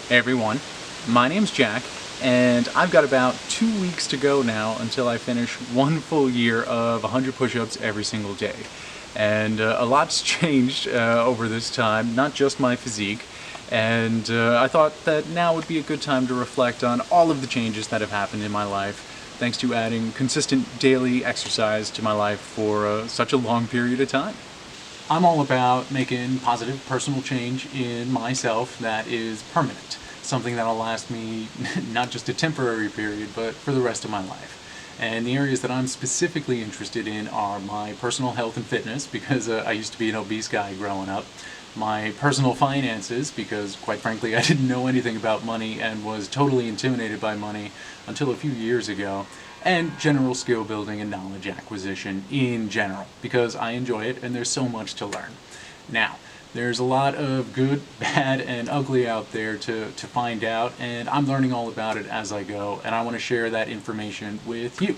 Hey everyone, my name's Jack, and I've got about 2 weeks to go now until I finish 1 full year of 100 push-ups every single day. And a lot's changed over this time, not just my physique, and I thought that now would be a good time to reflect on all of the changes that have happened in my life, thanks to adding consistent daily exercise to my life for such a long period of time. I'm all about making positive personal change in myself that is permanent. Something that'll last me not just a temporary period, but for the rest of my life. And the areas that I'm specifically interested in are my personal health and fitness, because I used to be an obese guy growing up. My personal finances, because quite frankly I didn't know anything about money and was totally intimidated by money until a few years ago. And general skill building and knowledge acquisition in general, because I enjoy it and there's so much to learn. Now, there's a lot of good, bad, and ugly out there to find out, and I'm learning all about it as I go, and I want to share that information with you.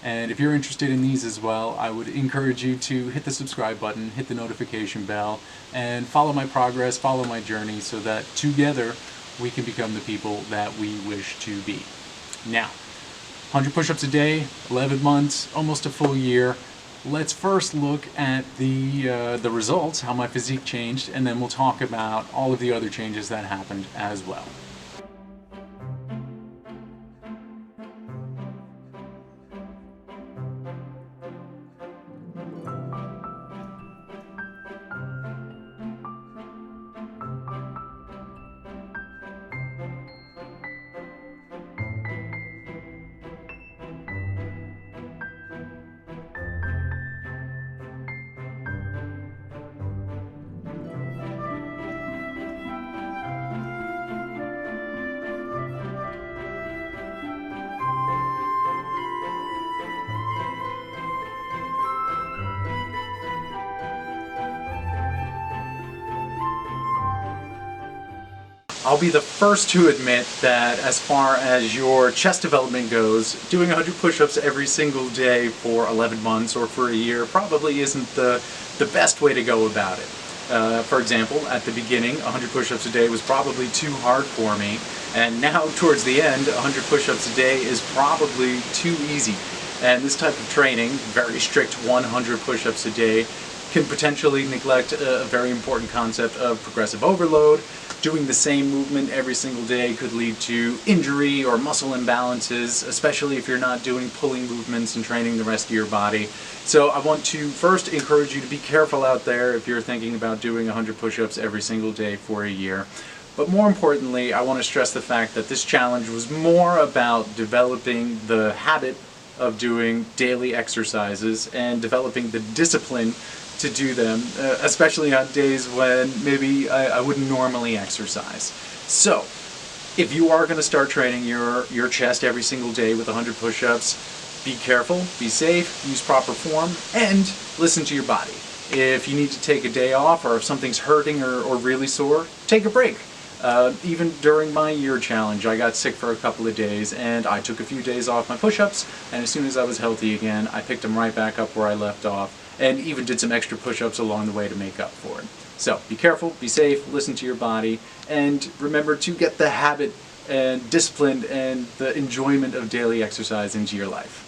And if you're interested in these as well, I would encourage you to hit the subscribe button, hit the notification bell, and follow my progress, follow my journey, so that together we can become the people that we wish to be. Now, 100 push-ups a day, 11 months, almost a full year. Let's first look at the results, how my physique changed, and then we'll talk about all of the other changes that happened as well. I'll be the first to admit that as far as your chest development goes, doing 100 push-ups every single day for 11 months or for a year probably isn't the best way to go about it. For example, at the beginning, 100 push-ups a day was probably too hard for me, and now towards the end, 100 push-ups a day is probably too easy. And this type of training, very strict 100 push-ups a day, can potentially neglect a very important concept of progressive overload. Doing the same movement every single day could lead to injury or muscle imbalances, especially if you're not doing pulling movements and training the rest of your body. So I want to first encourage you to be careful out there if you're thinking about doing 100 push-ups every single day for a year. But more importantly, I want to stress the fact that this challenge was more about developing the habit of doing daily exercises and developing the discipline to do them, especially on days when maybe I wouldn't normally exercise. So, if you are going to start training your chest every single day with 100 push-ups, be careful, be safe, use proper form, and listen to your body. If you need to take a day off, or if something's hurting or really sore, take a break. Even during my year challenge, I got sick for a couple of days, and I took a few days off my push-ups, and as soon as I was healthy again, I picked them right back up where I left off, and even did some extra push-ups along the way to make up for it. So be careful, be safe, listen to your body, and remember to get the habit and discipline and the enjoyment of daily exercise into your life.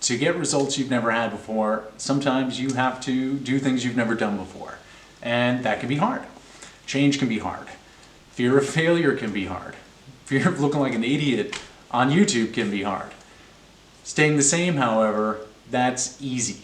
To get results you've never had before, sometimes you have to do things you've never done before, and that can be hard. Change can be hard. Fear of failure can be hard. Fear of looking like an idiot on YouTube can be hard. Staying the same, however, that's easy.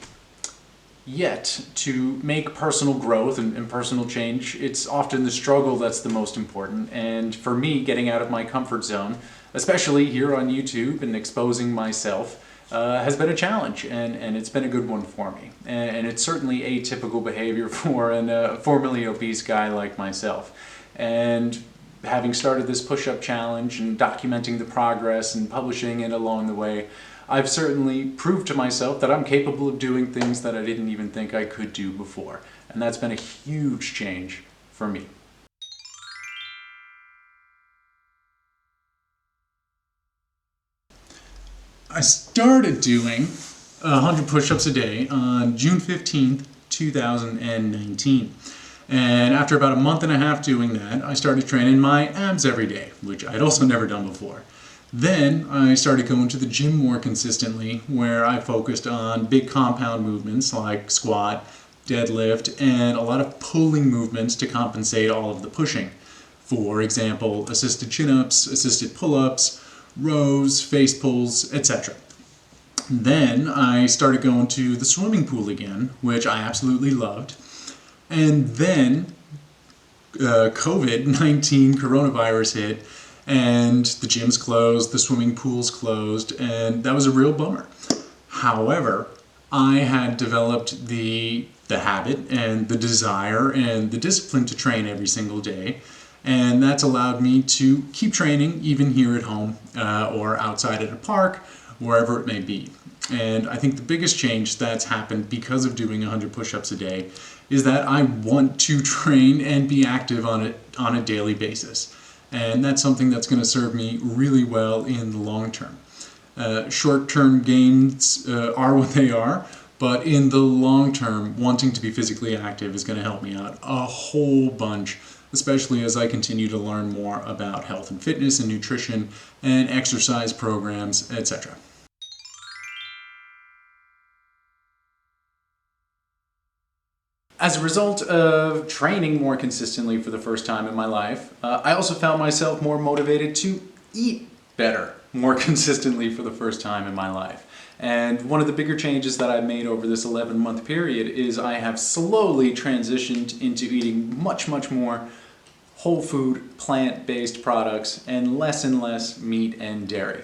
Yet, to make personal growth and personal change, it's often the struggle that's the most important. And for me, getting out of my comfort zone, especially here on YouTube and exposing myself, has been a challenge, and it's been a good one for me. And it's certainly atypical behavior for a formerly obese guy like myself. And having started this push-up challenge and documenting the progress and publishing it along the way, I've certainly proved to myself that I'm capable of doing things that I didn't even think I could do before. And that's been a huge change for me. I started doing 100 push-ups a day on June 15th, 2019. And after about a month and a half doing that, I started training my abs every day, which I'd also never done before. Then I started going to the gym more consistently, where I focused on big compound movements like squat, deadlift, and a lot of pulling movements to compensate all of the pushing. For example, assisted chin-ups, assisted pull-ups, rows, face pulls, etc. Then I started going to the swimming pool again, which I absolutely loved. And then COVID-19 coronavirus hit, and the gyms closed, the swimming pools closed, and that was a real bummer. However, I had developed the habit and the desire and the discipline to train every single day, and that's allowed me to keep training even here at home or outside at a park, wherever it may be. And I think the biggest change that's happened because of doing 100 push-ups a day is that I want to train and be active on a daily basis. And that's something that's going to serve me really well in the long term. Short-term gains are what they are, but in the long term, wanting to be physically active is going to help me out a whole bunch, especially as I continue to learn more about health and fitness and nutrition and exercise programs, etc. As a result of training more consistently for the first time in my life, I also found myself more motivated to eat better more consistently for the first time in my life. And one of the bigger changes that I've made over this 11-month period is I have slowly transitioned into eating much more whole food, plant-based products and less meat and dairy.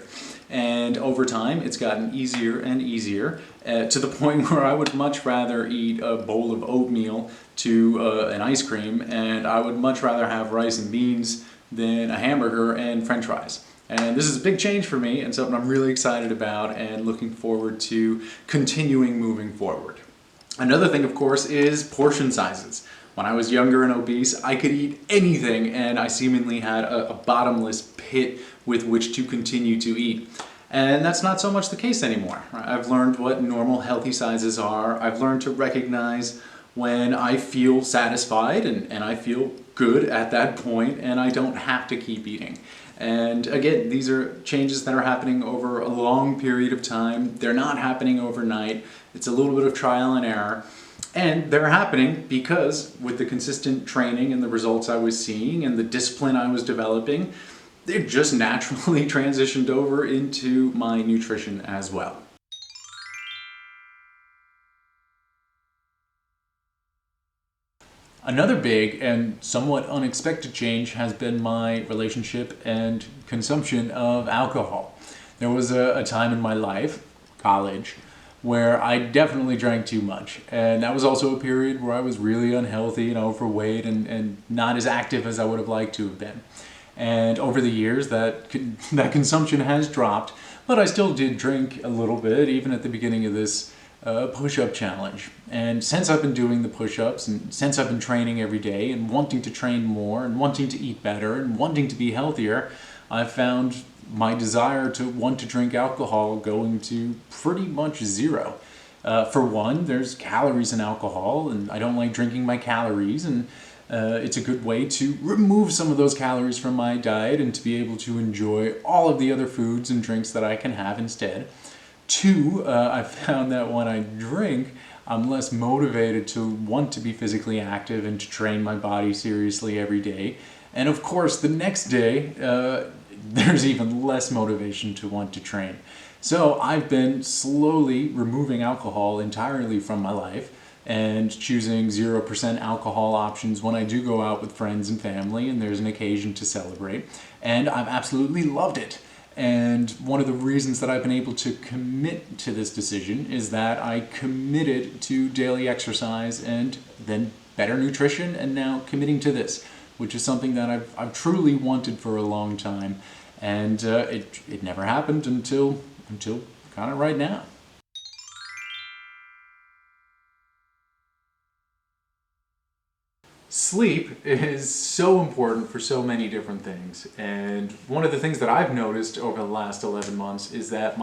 And over time, it's gotten easier and easier to the point where I would much rather eat a bowl of oatmeal to an ice cream, and I would much rather have rice and beans than a hamburger and french fries. And this is a big change for me and something I'm really excited about and looking forward to continuing moving forward. Another thing, of course, is portion sizes. When I was younger and obese, I could eat anything and I seemingly had a bottomless pit with which to continue to eat. And that's not so much the case anymore. I've learned what normal healthy sizes are. I've learned to recognize when I feel satisfied and I feel good at that point and I don't have to keep eating. And again, these are changes that are happening over a long period of time. They're not happening overnight. It's a little bit of trial and error. And they're happening because with the consistent training and the results I was seeing and the discipline I was developing, they've just naturally transitioned over into my nutrition as well. Another big and somewhat unexpected change has been my relationship and consumption of alcohol. There was a time in my life, college, where I definitely drank too much. And that was also a period where I was really unhealthy and overweight and not as active as I would have liked to have been. And over the years, that consumption has dropped, but I still did drink a little bit, even at the beginning of this push-up challenge. And since I've been doing the push-ups and since I've been training every day and wanting to train more and wanting to eat better and wanting to be healthier, I've found my desire to want to drink alcohol going to pretty much zero. For one, there's calories in alcohol and I don't like drinking my calories, and it's a good way to remove some of those calories from my diet and to be able to enjoy all of the other foods and drinks that I can have instead. Two, I found that when I drink, I'm less motivated to want to be physically active and to train my body seriously every day. And of course, the next day, there's even less motivation to want to train. So I've been slowly removing alcohol entirely from my life and choosing 0% alcohol options when I do go out with friends and family and there's an occasion to celebrate. And I've absolutely loved it. And one of the reasons that I've been able to commit to this decision is that I committed to daily exercise and then better nutrition, and now committing to this, which is something that I've truly wanted for a long time. And it never happened until kind of right now. Sleep is so important for so many different things, and one of the things that I've noticed over the last 11 months is that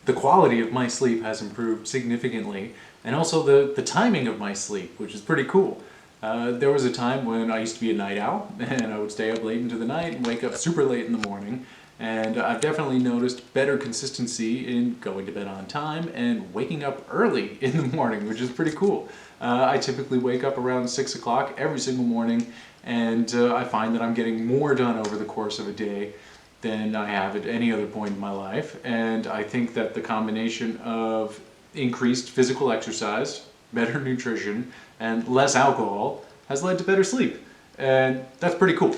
the quality of my sleep has improved significantly, and also the timing of my sleep, which is pretty cool. There was a time when I used to be a night owl, and I would stay up late into the night and wake up super late in the morning. And I've definitely noticed better consistency in going to bed on time and waking up early in the morning, which is pretty cool. I typically wake up around 6 o'clock every single morning, and I find that I'm getting more done over the course of a day than I have at any other point in my life. And I think that the combination of increased physical exercise, better nutrition, and less alcohol has led to better sleep. And that's pretty cool.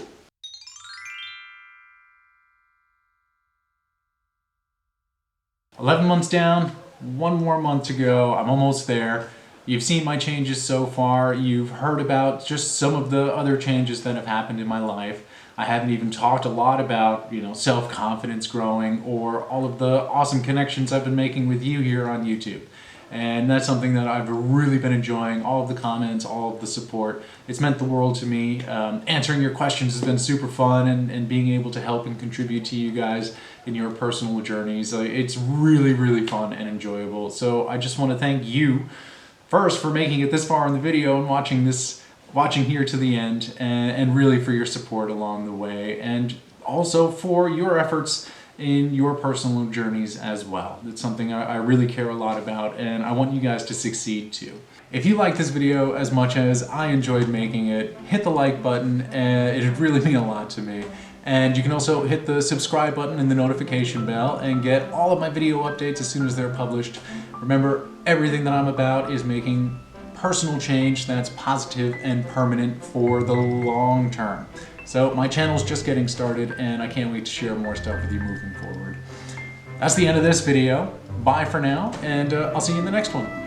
11 months down, one more month to go. I'm almost there. You've seen my changes so far. You've heard about just some of the other changes that have happened in my life. I haven't even talked a lot about, self-confidence growing or all of the awesome connections I've been making with you here on YouTube. And that's something that I've really been enjoying. All of the comments, all of the support. It's meant the world to me. Answering your questions has been super fun, and being able to help and contribute to you guys in your personal journeys. It's really, really fun and enjoyable. So I just want to thank you first for making it this far in the video and watching here to the end, and really for your support along the way, and also for your efforts in your personal journeys as well. It's something I really care a lot about, and I want you guys to succeed too. If you like this video as much as I enjoyed making it, hit the like button, and it'd really mean a lot to me. And you can also hit the subscribe button and the notification bell and get all of my video updates as soon as they're published. Remember, everything that I'm about is making personal change that's positive and permanent for the long term. So my channel's just getting started, and I can't wait to share more stuff with you moving forward. That's the end of this video. Bye for now, and I'll see you in the next one.